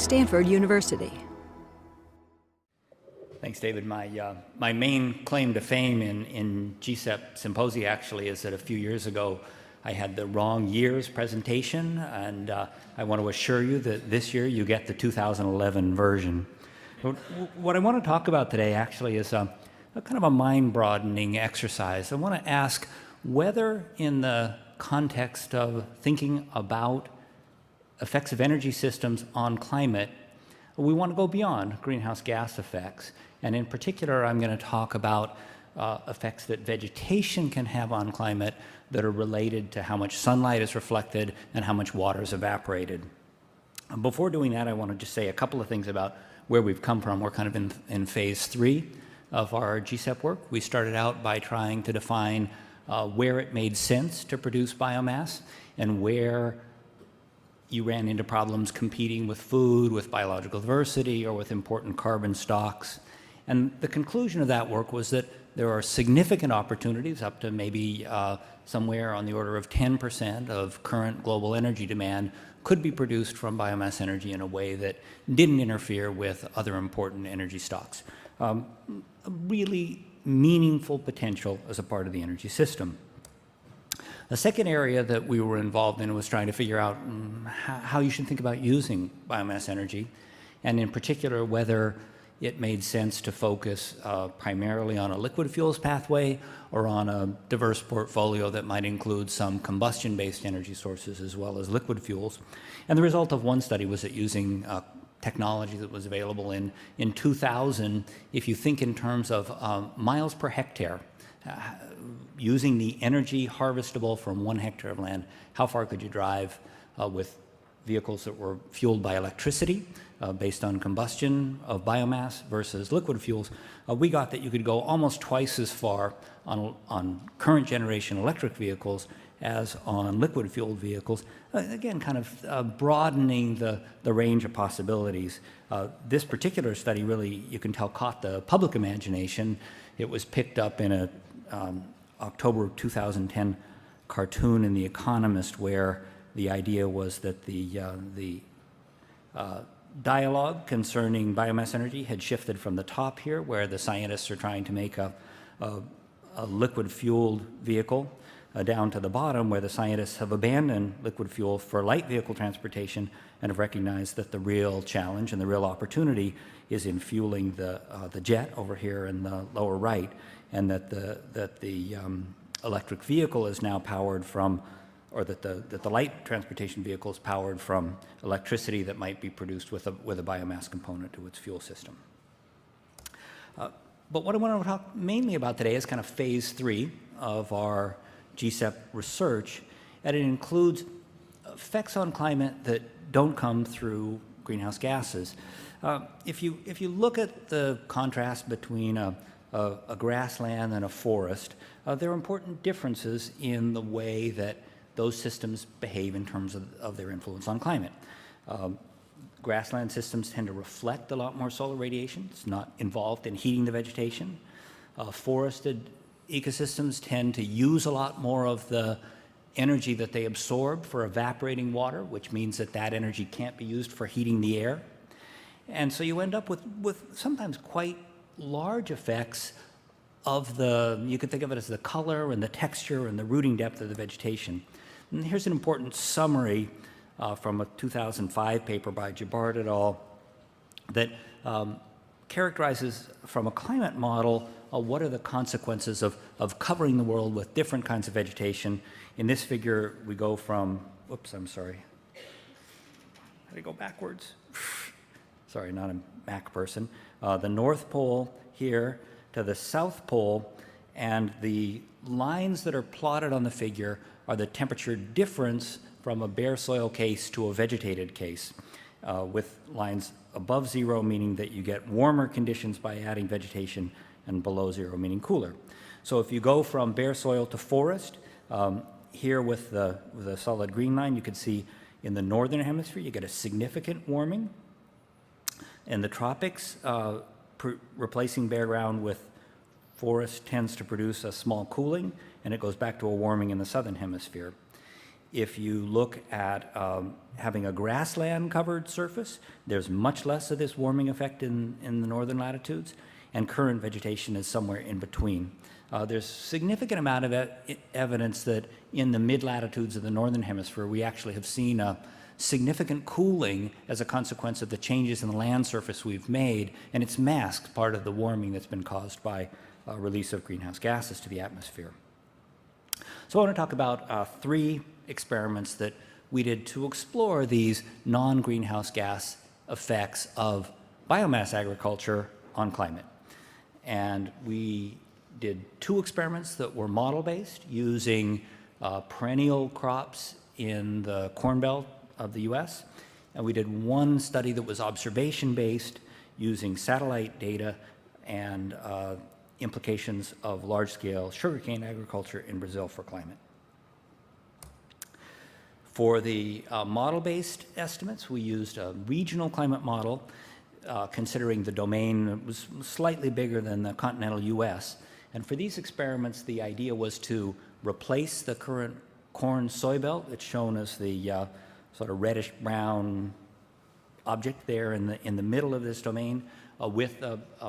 Stanford University. Thanks, David. My main claim to fame in GCEP Symposium actually is that a few years ago I had the wrong year's presentation, and I want to assure you that this year you get the 2011 version. But what I want to talk about today actually is a kind of a mind-broadening exercise. I want to ask whether in the context of thinking about effects of energy systems on climate, we want to go beyond greenhouse gas effects. And in particular, I'm going to talk about effects that vegetation can have on climate that are related to how much sunlight is reflected and how much water is evaporated. Before doing that, I want to just say a couple of things about where we've come from. We're kind of in phase 3 of our GCEP work. We started out by trying to define where it made sense to produce biomass and where you ran into problems competing with food, with biological diversity, or with important carbon stocks. And the conclusion of that work was that there are significant opportunities, up to maybe somewhere on the order of 10% of current global energy demand could be produced from biomass energy in a way that didn't interfere with other important energy stocks. A really meaningful potential as a part of the energy system. The second area that we were involved in was trying to figure out how you should think about using biomass energy, and in particular whether it made sense to focus primarily on a liquid fuels pathway or on a diverse portfolio that might include some combustion-based energy sources as well as liquid fuels. And the result of one study was that using technology that was available in 2000, if you think in terms of miles per hectare, using the energy harvestable from 1 hectare of land, how far could you drive with vehicles that were fueled by electricity based on combustion of biomass versus liquid fuels? We got that you could go almost twice as far on current generation electric vehicles as on liquid fueled vehicles, again kind of broadening the range of possibilities. This particular study really, you can tell, caught the public imagination. It was picked up in a October 2010 cartoon in The Economist, where the idea was that the dialogue concerning biomass energy had shifted from the top here, where the scientists are trying to make a liquid-fueled vehicle, down to the bottom, where the scientists have abandoned liquid fuel for light vehicle transportation and have recognized that the real challenge and the real opportunity is in fueling the jet over here in the lower right, and that the electric vehicle is now powered from, or that the light transportation vehicle is powered from electricity that might be produced with a biomass component to its fuel system. But what I want to talk mainly about today is kind of phase 3 of our GCEP research, and it includes effects on climate that don't come through greenhouse gases. If you look at the contrast between a grassland and a forest, there are important differences in the way that those systems behave in terms of their influence on climate. Grassland systems tend to reflect a lot more solar radiation. It's not involved in heating the vegetation. Forested ecosystems tend to use a lot more of the energy that they absorb for evaporating water, which means that energy can't be used for heating the air. And so you end up with sometimes quite large effects of you could think of it as the color and the texture and the rooting depth of the vegetation. And here's an important summary from a 2005 paper by Jabard et al. That characterizes from a climate model what are the consequences of covering the world with different kinds of vegetation. In this figure, we go from, whoops, I'm sorry. How do I go backwards? Sorry, not a Mac person. The North Pole here to the South Pole, and the lines that are plotted on the figure are the temperature difference from a bare soil case to a vegetated case, with lines above 0 meaning that you get warmer conditions by adding vegetation, and below 0 meaning cooler. So if you go from bare soil to forest, here with the solid green line, you can see in the northern hemisphere you get a significant warming. In the tropics, replacing bare ground with forest tends to produce a small cooling, and it goes back to a warming in the southern hemisphere. If you look at having a grassland covered surface, there's much less of this warming effect in the northern latitudes, and current vegetation is somewhere in between. There's significant amount of evidence that in the mid-latitudes of the northern hemisphere, we actually have seen a significant cooling as a consequence of the changes in the land surface we've made, and it's masked part of the warming that's been caused by release of greenhouse gases to the atmosphere. So I want to talk about 3 experiments that we did to explore these non-greenhouse gas effects of biomass agriculture on climate. And we did 2 experiments that were model-based using perennial crops in the Corn Belt of the US. And we did 1 study that was observation-based using satellite data and implications of large-scale sugarcane agriculture in Brazil for climate. For the model-based estimates, we used a regional climate model considering the domain that was slightly bigger than the continental US. And for these experiments, the idea was to replace the current corn-soy belt. It's shown as the sort of reddish-brown object there in the middle of this domain with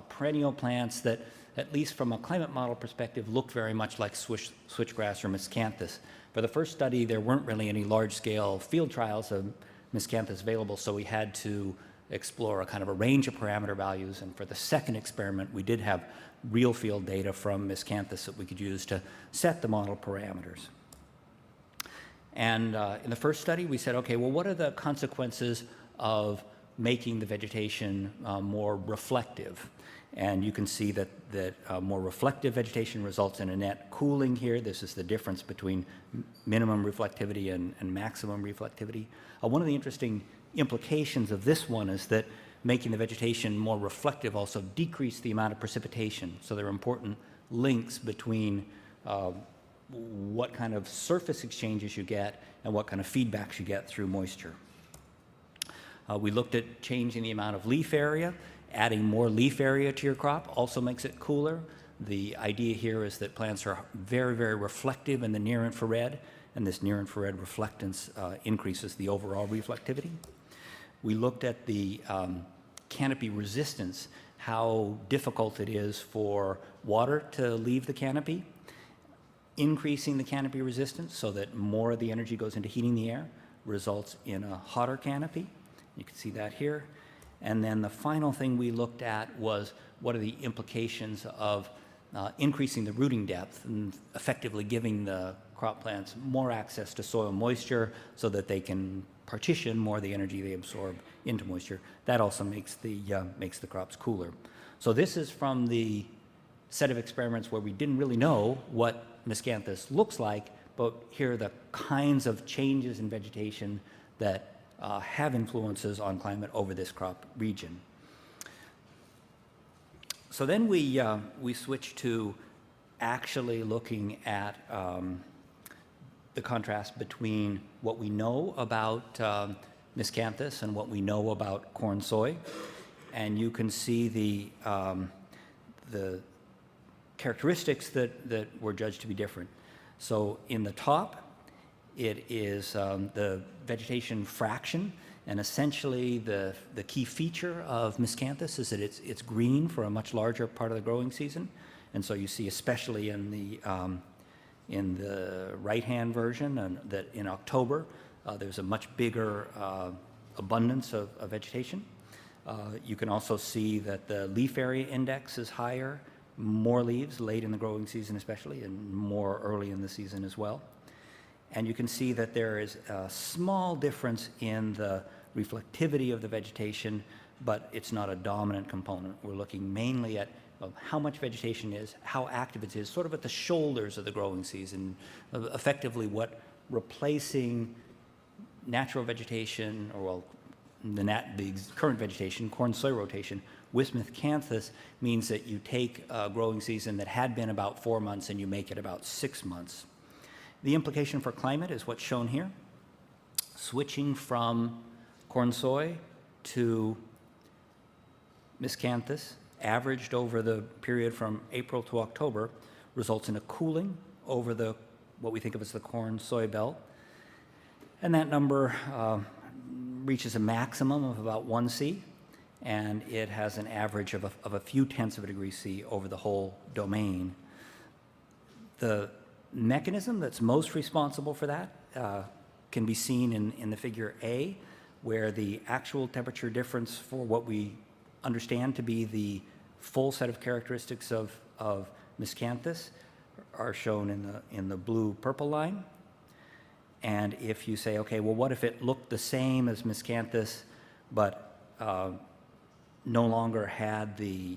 perennial plants that, at least from a climate model perspective, looked very much like switchgrass or miscanthus. For the first study, there weren't really any large-scale field trials of miscanthus available, so we had to explore a kind of a range of parameter values. And for the second experiment, we did have real field data from miscanthus that we could use to set the model parameters. And in the first study, we said, okay, well, what are the consequences of making the vegetation more reflective? And you can see that more reflective vegetation results in a net cooling here. This is the difference between minimum reflectivity and maximum reflectivity. One of the interesting implications of this one is that making the vegetation more reflective also decreased the amount of precipitation. So there are important links between what kind of surface exchanges you get and what kind of feedbacks you get through moisture. We looked at changing the amount of leaf area. Adding more leaf area to your crop also makes it cooler. The idea here is that plants are very, very reflective in the near infrared, and this near infrared reflectance increases the overall reflectivity. We looked at the canopy resistance, how difficult it is for water to leave the canopy. Increasing the canopy resistance so that more of the energy goes into heating the air results in a hotter canopy. You can see that here. And then the final thing we looked at was what are the implications of increasing the rooting depth and effectively giving the crop plants more access to soil moisture so that they can partition more of the energy they absorb into moisture. That also makes the crops cooler. So this is from the set of experiments where we didn't really know what miscanthus looks like, but here are the kinds of changes in vegetation that have influences on climate over this crop region. So then we switched to actually looking at the contrast between what we know about miscanthus and what we know about corn soy, and you can see the characteristics that were judged to be different. So in the top, it is the vegetation fraction, and essentially the key feature of miscanthus is that it's green for a much larger part of the growing season. And so you see, especially in the right-hand version, and that in October there's a much bigger abundance of vegetation. You can also see that the leaf area index is higher, more leaves late in the growing season especially, and more early in the season as well. And you can see that there is a small difference in the reflectivity of the vegetation, but it's not a dominant component. We're looking mainly at how much vegetation is, how active it is, sort of at the shoulders of the growing season, effectively what replacing natural vegetation, or well, the current vegetation, corn-soy rotation, with miscanthus means that you take a growing season that had been about 4 months and you make it about 6 months. The implication for climate is what's shown here. Switching from corn-soy to miscanthus, averaged over the period from April to October, results in a cooling over what we think of as the corn-soy belt. And that number reaches a maximum of about 1 C, and it has an average of a few tenths of a degree C over the whole domain. The mechanism that's most responsible for that can be seen in the figure A, where the actual temperature difference for what we understand to be the full set of characteristics of miscanthus are shown in the blue-purple line. And if you say, okay, well, what if it looked the same as miscanthus, but no longer had the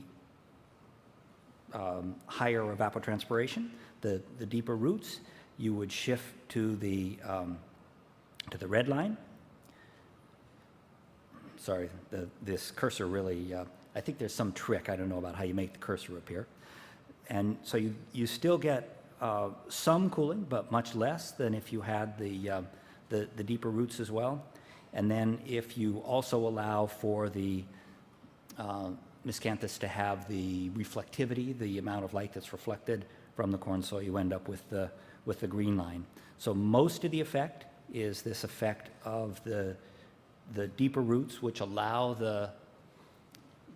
higher evapotranspiration, the deeper roots, you would shift to the red line. Sorry, this cursor really, I think there's some trick, I don't know about how you make the cursor appear. And so you still get some cooling, but much less than if you had the deeper roots as well. And then if you also allow for the miscanthus to have the reflectivity, the amount of light that's reflected from the corn soil, you end up with the green line. So most of the effect is this effect of the deeper roots, which allow the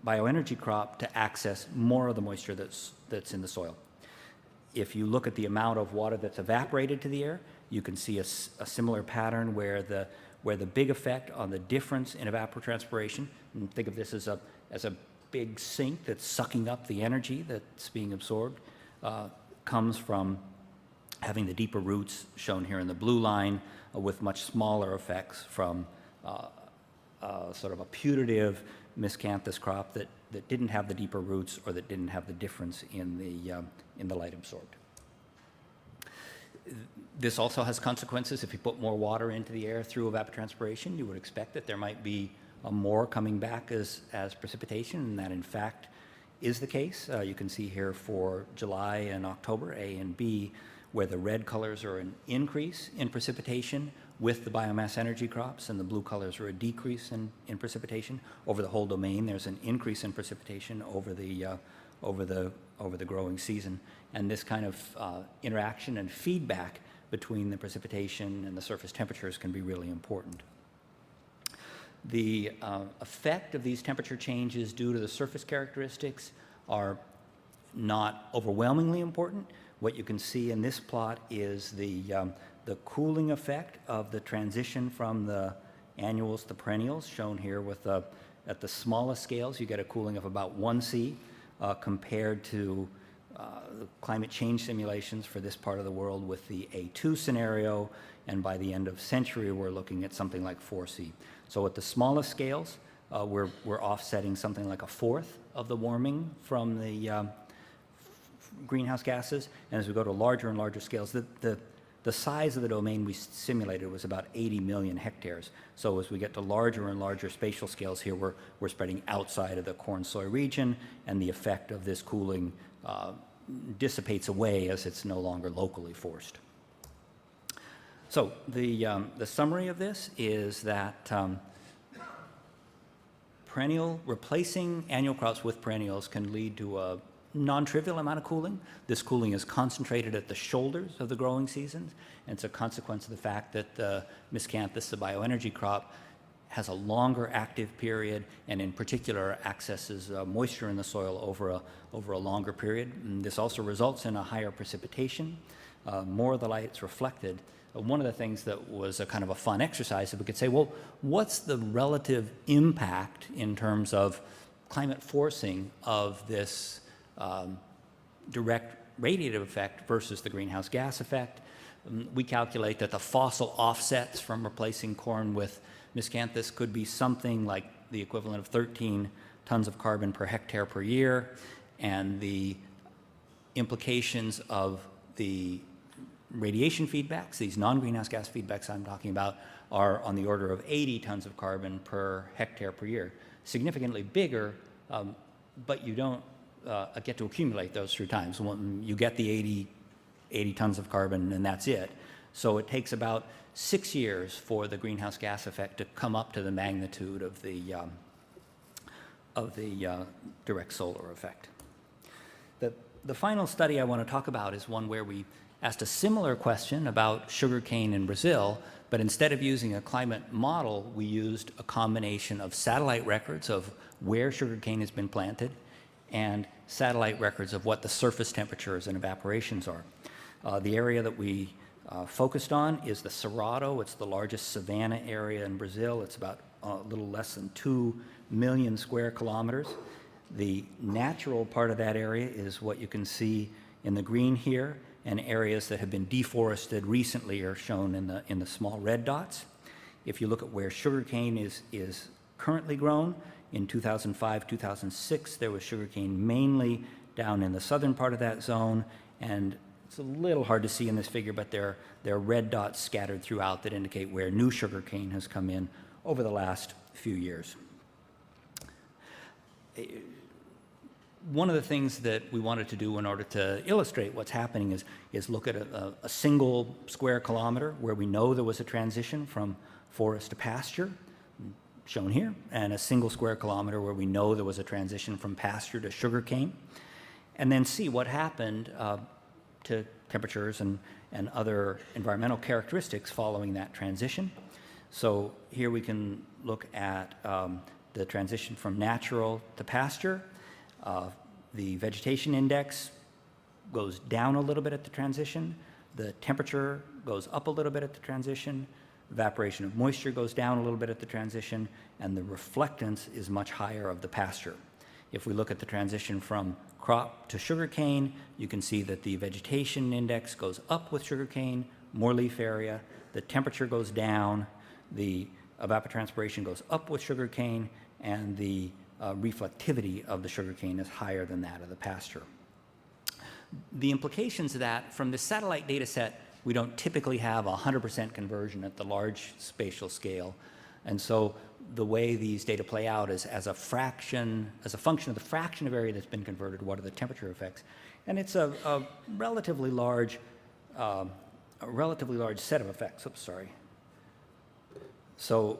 bioenergy crop to access more of the moisture that's in the soil. If you look at the amount of water that's evaporated to the air, you can see a similar pattern where the big effect on the difference in evapotranspiration, and think of this as a big sink that's sucking up the energy that's being absorbed, comes from having the deeper roots shown here in the blue line, with much smaller effects from sort of a putative miscanthus crop that didn't have the deeper roots or that didn't have the difference in the light absorbed. This also has consequences. If you put more water into the air through evapotranspiration, you would expect that there might be more coming back as precipitation, and that in fact is the case. You can see here for July and October, A and B, where the red colors are an increase in precipitation with the biomass energy crops, and the blue colors are a decrease in precipitation. Over the whole domain, there's an increase in precipitation over the growing season. And this kind of interaction and feedback between the precipitation and the surface temperatures can be really important. The effect of these temperature changes due to the surface characteristics are not overwhelmingly important. What you can see in this plot is the cooling effect of the transition from the annuals to perennials, shown here with at the smallest scales. You get a cooling of about 1 C compared to the climate change simulations for this part of the world with the A2 scenario, and by the end of century we're looking at something like 4 C. So at the smallest scales, we're offsetting something like a fourth of the warming from the greenhouse gases, and as we go to larger and larger scales, the size of the domain we simulated was about 80 million hectares. So as we get to larger and larger spatial scales here, we're spreading outside of the corn soy region, and the effect of this cooling dissipates away as it's no longer locally forced. So the summary of this is that replacing annual crops with perennials can lead to a non-trivial amount of cooling. This cooling is concentrated at the shoulders of the growing seasons, and it's a consequence of the fact that the miscanthus, the bioenergy crop, has a longer active period, and in particular accesses moisture in the soil over a longer period. And this also results in a higher precipitation. More of the light is reflected. One of the things that was a kind of a fun exercise, if we could say, well, what's the relative impact in terms of climate forcing of this direct radiative effect versus the greenhouse gas effect? We calculate that the fossil offsets from replacing corn with miscanthus could be something like the equivalent of 13 tons of carbon per hectare per year, and the implications of the radiation feedbacks, these non-greenhouse gas feedbacks I'm talking about, are on the order of 80 tons of carbon per hectare per year. Significantly bigger, but you don't get to accumulate those through time. So you get the 80 tons of carbon and that's it. So it takes about 6 years for the greenhouse gas effect to come up to the magnitude of the direct solar effect. The final study I want to talk about is one where we asked a similar question about sugarcane in Brazil, But instead of using a climate model, we used a combination of satellite records of where sugarcane has been planted and satellite records of what the surface temperatures and evaporations are. The area that we focused on is the Cerrado. It's the largest savanna area in Brazil. It's about a little less than 2 million square kilometers. The natural part of that area is what you can see in the green here, and areas that have been deforested recently are shown in the small red dots. If you look at where sugarcane is currently grown, in 2005, 2006, there was sugarcane mainly down in the southern part of that zone, and it's a little hard to see in this figure, but there are red dots scattered throughout that indicate where new sugarcane has come in over the last few years. One of the things that we wanted to do in order to illustrate what's happening is look at a single square kilometer where we know there was a transition from forest to pasture, shown here, and a single square kilometer where we know there was a transition from pasture to sugarcane, and then see what happened to temperatures and other environmental characteristics following that transition. So here we can look at the transition from natural to pasture. The vegetation index goes down a little bit at the transition. The temperature goes up a little bit at the transition. Evaporation of moisture goes down a little bit at the transition, and the reflectance is much higher of the pasture. If we look at the transition from crop to sugarcane, you can see that the vegetation index goes up with sugarcane, more leaf area. The temperature goes down. The evapotranspiration goes up with sugarcane, and the reflectivity of the sugarcane is higher than that of the pasture. The implications of that, from the satellite data set, we don't typically have 100% conversion at the large spatial scale. And so the way these data play out is as a function of the fraction of area that's been converted, what are the temperature effects? And it's a relatively large set of effects. Oops, sorry. So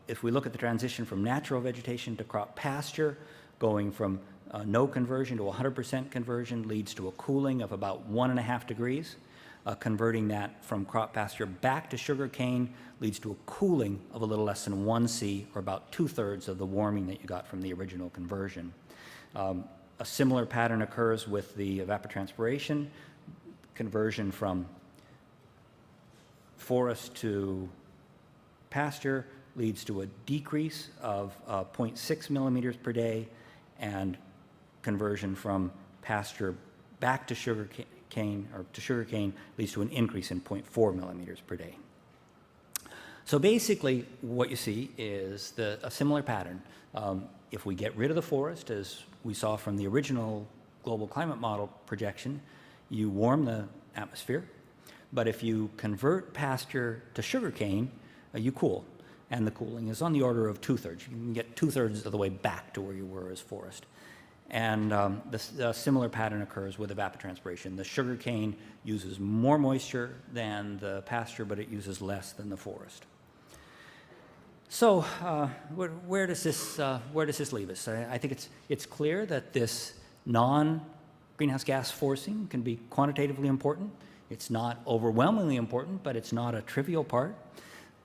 if we look at the transition from natural vegetation to crop pasture, going from no conversion to 100% conversion leads to a cooling of about 1.5 degrees. Converting that from crop pasture back to sugarcane leads to a cooling of a little less than 1 C, or about 2/3 of the warming that you got from the original conversion. A similar pattern occurs with the evapotranspiration. Conversion from forest to pasture leads to a decrease of 0.6 millimeters per day, and conversion from pasture back to sugarcane leads to an increase in 0.4 millimeters per day. So basically what you see is a similar pattern. If we get rid of the forest, as we saw from the original global climate model projection, you warm the atmosphere, but if you convert pasture to sugarcane, you cool. And the cooling is on the order of 2/3. You can get 2/3 of the way back to where you were as forest. And a similar pattern occurs with evapotranspiration. The sugarcane uses more moisture than the pasture, but it uses less than the forest. So where does this leave us? I think it's clear that this non-greenhouse gas forcing can be quantitatively important. It's not overwhelmingly important, but it's not a trivial part.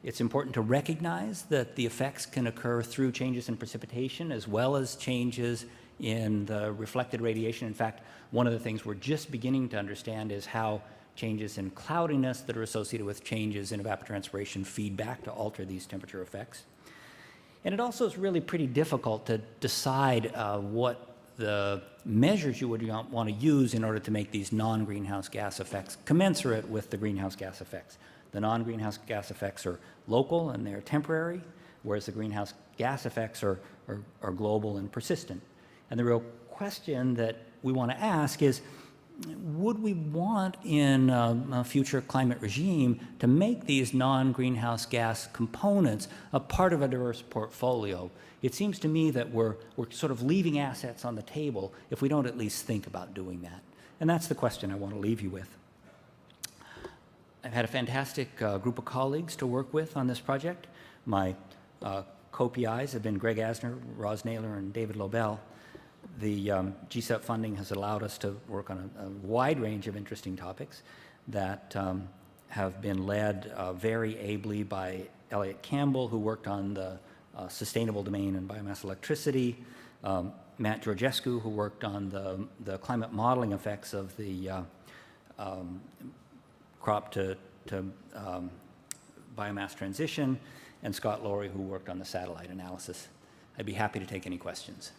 It's important to recognize that the effects can occur through changes in precipitation as well as changes in the reflected radiation. In fact, one of the things we're just beginning to understand is how changes in cloudiness that are associated with changes in evapotranspiration feed back to alter these temperature effects. And it also is really pretty difficult to decide what the measures you would want to use in order to make these non-greenhouse gas effects commensurate with the greenhouse gas effects. The non-greenhouse gas effects are local and they're temporary, whereas the greenhouse gas effects are global and persistent. And the real question that we want to ask is, would we want in a future climate regime to make these non-greenhouse gas components a part of a diverse portfolio? It seems to me that we're sort of leaving assets on the table if we don't at least think about doing that. And that's the question I want to leave you with. I've had a fantastic group of colleagues to work with on this project. My co-PIs have been Greg Asner, Roz Naylor, and David Lobel. The GCEP funding has allowed us to work on a wide range of interesting topics that have been led very ably by Elliot Campbell, who worked on the sustainable domain and biomass electricity, Matt Georgescu, who worked on the climate modeling effects of the crop to biomass transition, and Scott Laurie, who worked on the satellite analysis. I'd be happy to take any questions.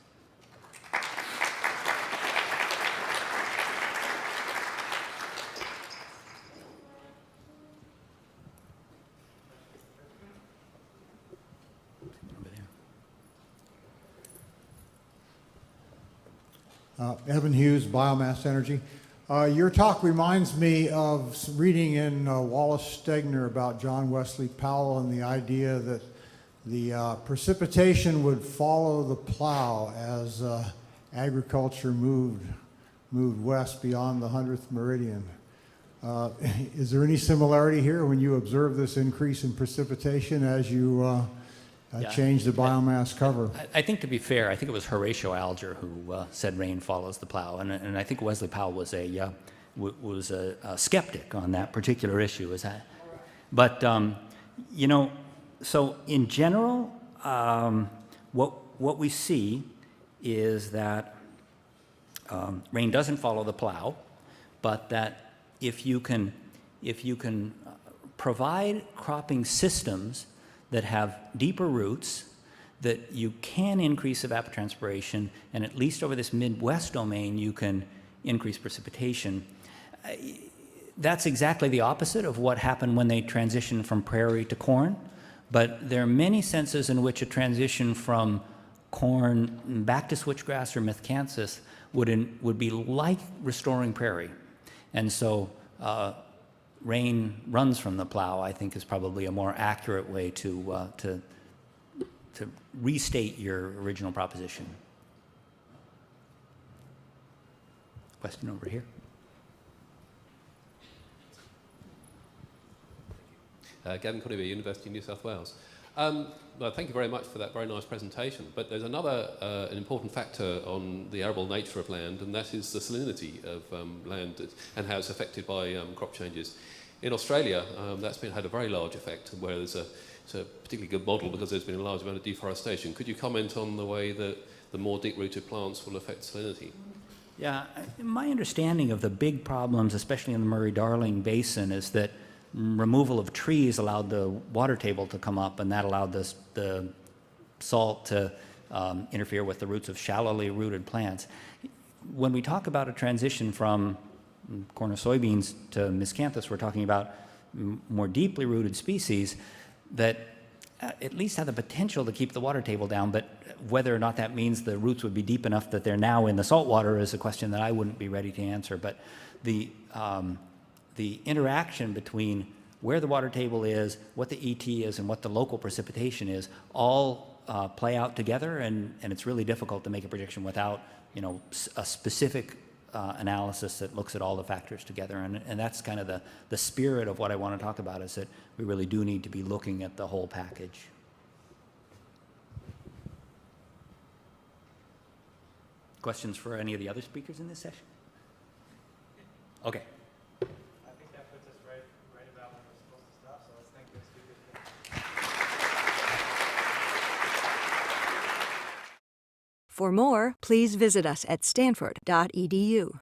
Evan Hughes, Biomass Energy. Your talk reminds me of reading in Wallace Stegner about John Wesley Powell and the idea that the precipitation would follow the plow as agriculture moved west beyond the 100th meridian. Is there any similarity here when you observe this increase in precipitation as you change the biomass cover? I think, to be fair, I think it was Horatio Alger who said rain follows the plow, and I think Wesley Powell was a skeptic on that particular issue. Is that? But you know, so in general, what we see is that rain doesn't follow the plow, but that if you can provide cropping systems that have deeper roots, that you can increase evapotranspiration, and at least over this Midwest domain, you can increase precipitation. That's exactly the opposite of what happened when they transitioned from prairie to corn, but there are many senses in which a transition from corn back to switchgrass or miscanthus would be like restoring prairie. And so rain runs from the plow, I think, is probably a more accurate way to restate your original proposition. Question over here. Gavin Conover, University of New South Wales. Well, thank you very much for that very nice presentation. But there's another an important factor on the arable nature of land, and that is the salinity of land and how it's affected by crop changes. In Australia, that's had a very large effect, where it's a particularly good model because there's been a large amount of deforestation. Could you comment on the way that the more deep-rooted plants will affect salinity? Yeah, my understanding of the big problems, especially in the Murray-Darling Basin, is that removal of trees allowed the water table to come up, and that allowed the salt to interfere with the roots of shallowly rooted plants. When we talk about a transition from corn or soybeans to miscanthus, we're talking about more deeply rooted species that at least have the potential to keep the water table down, but whether or not that means the roots would be deep enough that they're now in the salt water is a question that I wouldn't be ready to answer. But the interaction between where the water table is, what the ET is, and what the local precipitation is all play out together, and it's really difficult to make a prediction without, you know, a specific analysis that looks at all the factors together. And that's kind of the spirit of what I want to talk about, is that we really do need to be looking at the whole package. Questions for any of the other speakers in this session? Okay. I think that puts us right about when we're supposed to stop, so let's thank the speakers. For more, please visit us at stanford.edu.